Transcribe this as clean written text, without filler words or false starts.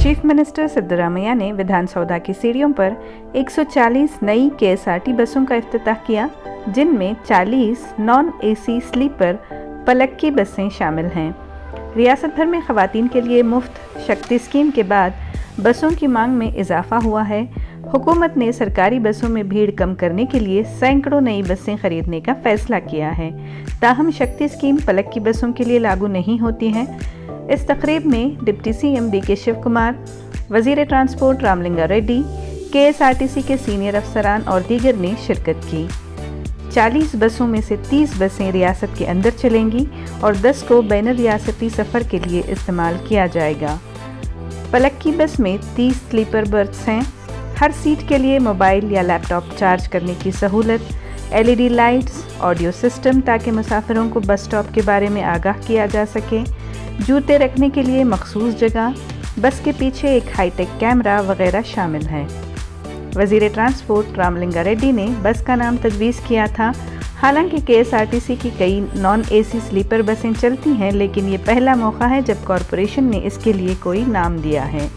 Chief minister Siddaramaiah ने विधानसौधा की सीढ़ियों पर 140 नई केएसआरटी बसों का इफ्तिताह किया, जिनमें 40 नॉन एसी स्लीपर पलक्की बसें शामिल हैं। रियासत भर में ख़वातीन के लिए मुफ्त शक्ति स्कीम के बाद बसों की मांग में इजाफा हुआ है। हुकूमत ने सरकारी बसों में भीड़ कम करने के लिए सैकड़ों नई बसें खरीदने का फैसला किया है। ताहम शक्ति स्कीम पलक्की बसों के लिए लागू नहीं होती है। इस तकरीब में डिप्टी सीएम डीके शिव कुमार, वज़ीर ट्रांसपोर्ट रामलिंगा रेड्डी, केएसआरटीसी के सीनियर अफसरान और दीगर ने शिरकत की। 40 बसों में से 30 बसें रियासत के अंदर चलेंगी और 10 को बैन रियासती सफ़र के लिए इस्तेमाल किया जाएगा। पलक्की बस में 30 स्लीपर बर्थ्स हैं। हर सीट के लिए मोबाइल या लैपटॉप चार्ज करने की सहूलत, LED लाइट्स, ऑडियो सिस्टम ताकि मुसाफिरों को बस स्टॉप के बारे में आगाह किया जा सके, जूते रखने के लिए मखसूस जगह, बस के पीछे एक हाईटेक कैमरा वगैरह शामिल हैं। वज़ीर ट्रांसपोर्ट रामलिंगा रेड्डी ने बस का नाम तजवीज़ किया था। हालांकि केएसआरटीसी की कई नॉन एसी स्लीपर बसें चलती हैं, लेकिन ये पहला मौका है जब कॉरपोरेशन ने इसके लिए कोई नाम दिया है।